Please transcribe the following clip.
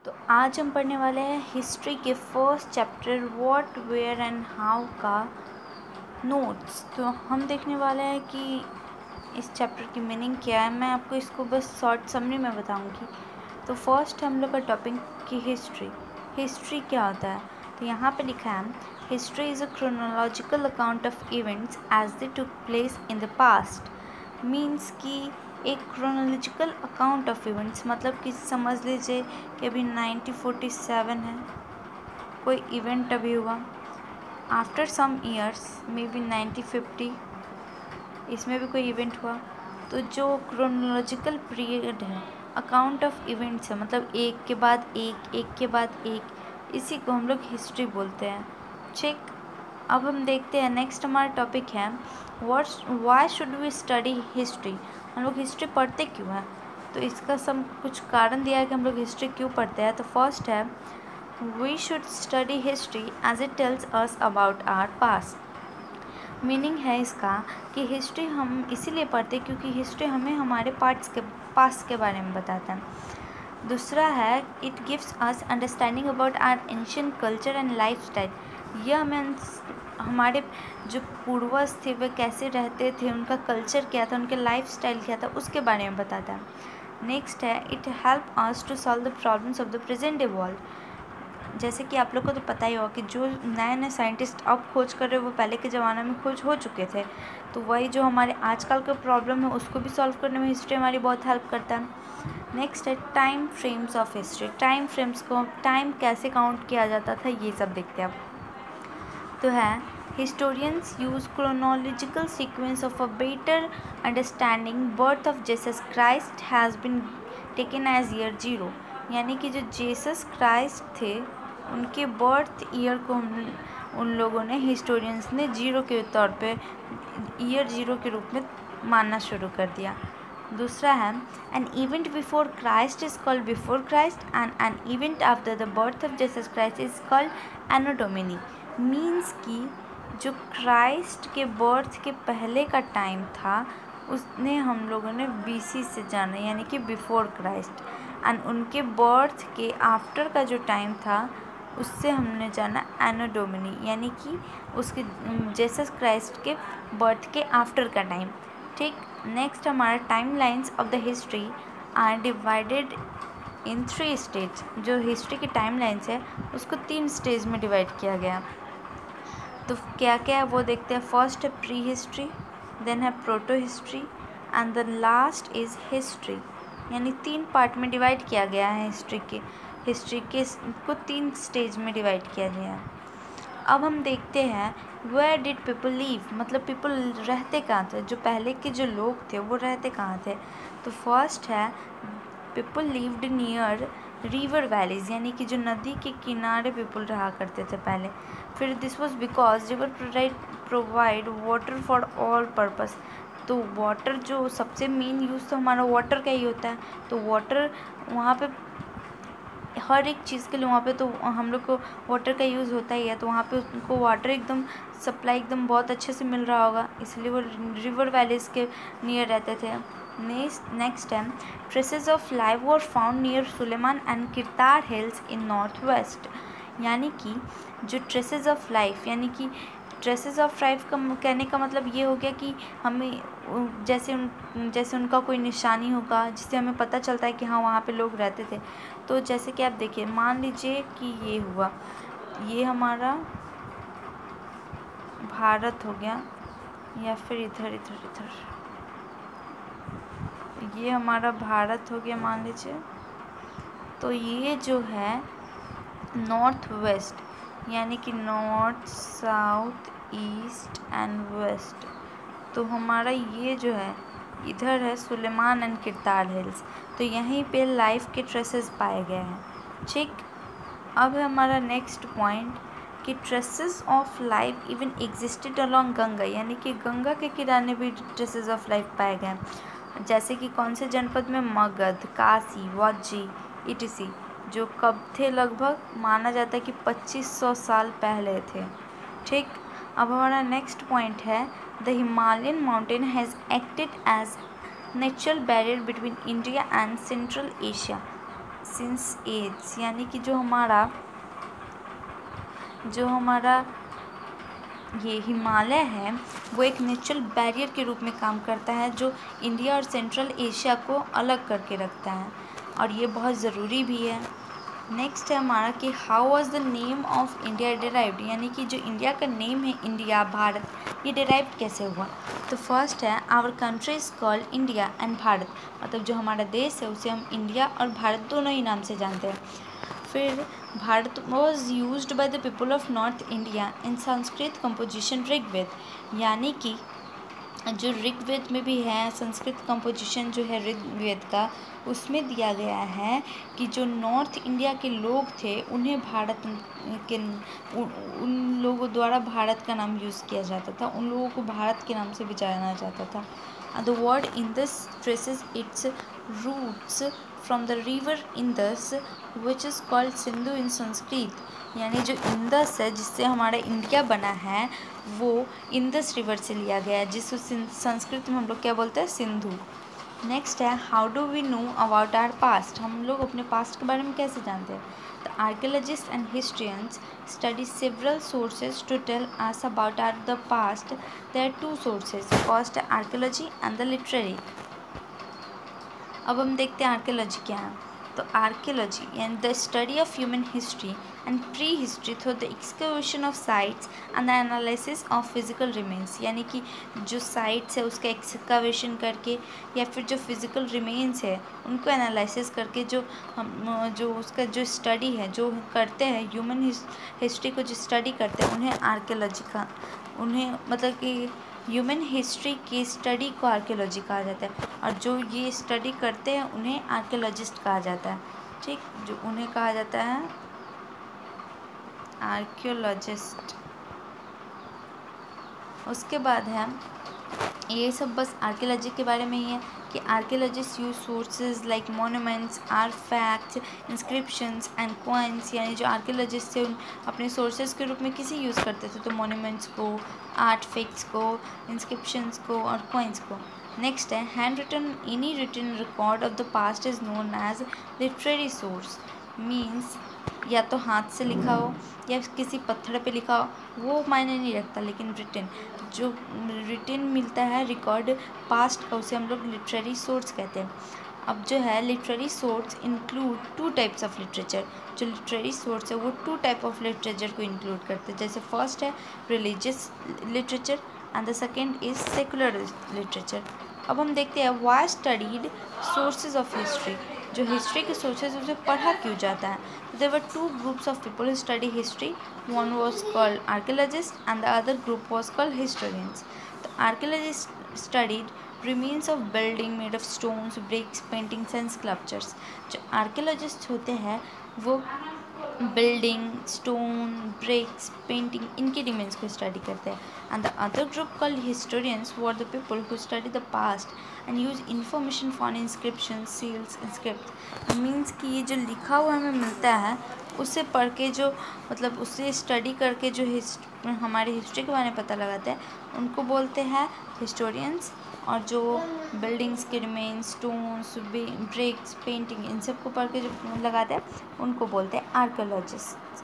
तो आज हम पढ़ने वाले हैं हिस्ट्री के first chapter what where and how का नोट्स। तो हम देखने वाले हैं कि इस चैप्टर की मीनिंग क्या है। मैं आपको इसको बस शॉर्ट समरी में बताऊंगी। तो फर्स्ट हम लोग का टॉपिक की हिस्ट्री क्या होता है। तो यहाँ पे लिखा है history is a chronological account of events as they took place in the past. Means कि एक क्रोनोलॉजिकल अकाउंट ऑफ इवेंट्स मतलब कि समझ लीजिए कि अभी 1947 है, कोई इवेंट अभी हुआ। After some years may be 1950 इसमें भी कोई इवेंट हुआ। तो जो क्रोनोलॉजिकल पीरियड है, अकाउंट ऑफ इवेंट्स है, मतलब एक के बाद एक के बाद एक, इसी को हम लोग हिस्ट्री बोलते हैं। ठीक, अब हम देखते हैं नेक्स्ट हमारा टॉपिक है why should we study history. हम लोग हिस्ट्री पढ़ते क्यों हैं। तो इसका सब कुछ कारण दिया है कि हम लोग हिस्ट्री क्यों पढ़ते हैं। तो फर्स्ट है we should study history as it tells us about our past. Meaning है इसका कि हिस्ट्री हम इसीलिए पढ़ते क्योंकि हिस्ट्री हमें हमारे पास्ट के बारे में बताता है। दूसरा है it gives us understanding about our ancient culture and lifestyle. यह हमें हमारे जो पूर्वज थे वे कैसे रहते थे, उनका कल्चर क्या था, उनके लाइफस्टाइल क्या था, उसके बारे में बताता है। नेक्स्ट है it help us to solve the problems of the present day world. जैसे कि आप लोग को तो पता ही होगा कि जो नए नए साइंटिस्ट अब खोज कर रहे हैं वो पहले के ज़माने में खोज हो चुके थे। तो वही जो हमारे आजकल का प्रॉब्लम है उसको भी सॉल्व करने में हिस्ट्री हमारी बहुत हेल्प करता है। नेक्स्ट है time frames of history. Time frames को टाइम कैसे काउंट किया जाता था ये सब देखते हैं अब। तो है historians use chronological sequence of a better understanding birth of Jesus Christ has been taken as year 0। यानी कि जो जीसस क्राइस्ट थे उनके बर्थ ईयर को उन लोगों ने हिस्टोरियंस ने 0 के तौर पे ईयर 0 के रूप में मानना शुरू कर दिया। दूसरा है an event before Christ is called before Christ and an event after the birth of Jesus Christ is called Anno Domini. Means कि जो क्राइस्ट के बर्थ के पहले का टाइम था उसने हम लोगों ने बीसी से जाना, यानी कि बिफोर क्राइस्ट। एंड उनके बर्थ के आफ्टर का जो टाइम था उससे हमने जाना एनो डोमिनी, यानी कि उसके जीसस क्राइस्ट के बर्थ के आफ्टर का टाइम। ठीक, नेक्स्ट हमारा timelines of the history are divided in 3 stage. जो हिस्ट्री की टाइम लाइन्स है उसको 3 स्टेज में डिवाइड किया गया। तो क्या क्या है वो देखते हैं। फर्स्ट है प्री हिस्ट्री, देन है proto history and the last is history. यानी 3 पार्ट में डिवाइड किया गया है हिस्ट्री के को 3 स्टेज में डिवाइड किया गया है। अब हम देखते हैं वेयर डिड पीपल लीव, मतलब पीपल रहते कहाँ थे, जो पहले के जो लोग थे वो रहते कहाँ थे। तो फर्स्ट है people lived near river valleys, यानी कि जो नदी के किनारे पीपल रहा करते थे पहले। फिर this was because river provide water for all purpose. तो वाटर जो सबसे मेन यूज़ तो हमारा वाटर का ही होता है। तो वाटर वहाँ पे हर एक चीज़ के लिए वहाँ पे तो हम लोग को वाटर का यूज़ होता ही है। तो वहाँ पे उनको वाटर एकदम सप्लाई एकदम बहुत अच्छे से मिल रहा होगा, इसलिए वो रिवर वैलीज के नियर रहते थे। नेक्स्ट है traces of life were found near Sulaiman and Kirthar hills in north west. यानी कि जो ट्रेसेस ऑफ लाइफ, यानी कि ट्रेसेस ऑफ लाइफ का कहने का मतलब ये हो गया कि हमें जैसे उनका कोई निशानी होगा जिससे हमें पता चलता है कि हाँ वहाँ पे लोग रहते थे। तो जैसे कि आप देखिए, मान लीजिए कि ये हुआ, ये हमारा भारत हो गया, या फिर इधर ये हमारा भारत हो गया मान लीजिए। तो ये जो है नॉर्थ वेस्ट, यानी कि north south east and west. तो हमारा ये जो है इधर है सुलेमान एंड किरतार हिल्स। तो यहीं पे लाइफ के ट्रेसेस पाए गए हैं। ठीक, अब है हमारा नेक्स्ट पॉइंट कि traces of life even existed along Ganga, यानी कि गंगा के किनारे भी ट्रेसेस ऑफ लाइफ पाए गए हैं। जैसे कि कौन से जनपद में, मगध, काशी, वाजी etc, जो कब थे, लगभग माना जाता है कि 2500 साल पहले थे। ठीक, अब हमारा नेक्स्ट पॉइंट है the Himalayan mountain has acted as natural barrier between India and central Asia. Since age, यानी कि जो हमारा ये हिमालय है वो एक नेचुरल बैरियर के रूप में काम करता है जो इंडिया और सेंट्रल एशिया को अलग करके रखता है, और ये बहुत ज़रूरी भी है। नेक्स्ट है हमारा कि how was the name of India derived, यानी कि जो इंडिया का नेम है इंडिया, भारत, ये डिराइव्ड कैसे हुआ। तो फर्स्ट है our country is called India and Bharat, मतलब जो हमारा देश है उसे हम इंडिया और भारत दोनों ही नाम से जानते हैं। फिर Bharat was used by the people of north India in Sanskrit composition Rigveda, यानी कि जो ऋग्वेद में भी है संस्कृत कंपोजिशन जो है ऋग्वेद का, उसमें दिया गया है कि जो नॉर्थ इंडिया के लोग थे उन्हें भारत के उन लोगों द्वारा भारत का नाम यूज़ किया जाता था, उन लोगों को भारत के नाम से भी जाना जाता था। The word Indus traces its roots from the river Indus which is called Sindhu in Sanskrit, यानी जो इंदस है जिससे हमारा इंडिया बना है वो इंदस रिवर से लिया गया है, जिसको संस्कृत में हम लोग क्या बोलते हैं, सिंधु। नेक्स्ट है how do we know about our past, हम लोग अपने पास्ट के बारे में कैसे जानते हैं। The archaeologists and historians study several sources to tell us about our the past. There are two sources, first है आर्कियोलॉजी एंड द लिटरेरी। अब हम देखते हैं आर्कियोलॉजी क्या है। तो archaeology and the study of human history and prehistory through the excavation of sites and the analysis of physical remains, यानी कि जो साइट्स है उसका एक्सकवेशन करके या फिर जो फिजिकल रिमेन्स है उनको एनालिसिस करके जो उसका जो स्टडी है जो करते हैं ह्यूमन हिस्ट्री को जो स्टडी करते हैं उन्हें मतलब कि ह्यूमन हिस्ट्री की स्टडी को आर्कियोलॉजी कहा जाता है, और जो ये स्टडी करते हैं उन्हें आर्कियोलॉजिस्ट कहा जाता है। ठीक, जो उन्हें कहा जाता है आर्कियोलॉजिस्ट। उसके बाद है ये सब बस आर्कियोलॉजी के बारे में ही है कि archaeologist use sources like monuments, artefacts, inscriptions and coins, यानी जो आर्कियोलॉजिस्ट थे अपने सोर्सेज के रूप में किसी यूज़ करते थे, तो मोन्यूमेंट्स को, आर्टफैक्ट्स को, इंस्क्रिप्शंस को और कॉइन्स को। नेक्स्ट है handwritten, any written record of the past is known as literary source, means या तो हाथ से लिखा हो या किसी पत्थर पे लिखा हो, वो मायने नहीं रखता, लेकिन जो रिटन मिलता है रिकॉर्ड पास्ट का उसे हम लोग लिटरेरी सोर्स कहते हैं। अब जो है literary source include two types of literature, जो लिटरेरी सोर्स है वो टू टाइप ऑफ लिटरेचर को इंक्लूड करते हैं, जैसे फर्स्ट है religious literature and the second is secular literature. अब हम देखते हैं why studied sources of history, जो हिस्ट्री के सोर्सेज उसे पढ़ा क्यों जाता है। There were two groups of people who study history, one was called archaeologist and the other group was called historians. तो archaeologist studied remains of building made of stones, bricks, paintings and sculptures। जो archaeologist होते हैं वो building, stone, bricks, painting, इनके remains को study करते हैं। And the other group called historians were the people who study the past and use information for inscription, seals, inscript, means कि ये जो लिखा हुआ हमें मिलता है उसे पढ़ के जो मतलब उसे स्टडी करके जो हमारी हिस्ट्री के बारे में पता लगाते हैं उनको बोलते हैं हिस्टोरियंस, और जो बिल्डिंग्स के रिमेन्स, स्टोन्स, ब्रिक्स, पेंटिंग, इन सब को पढ़ के जो लगाते हैं उनको बोलते हैं आर्कियोलॉजिस्ट।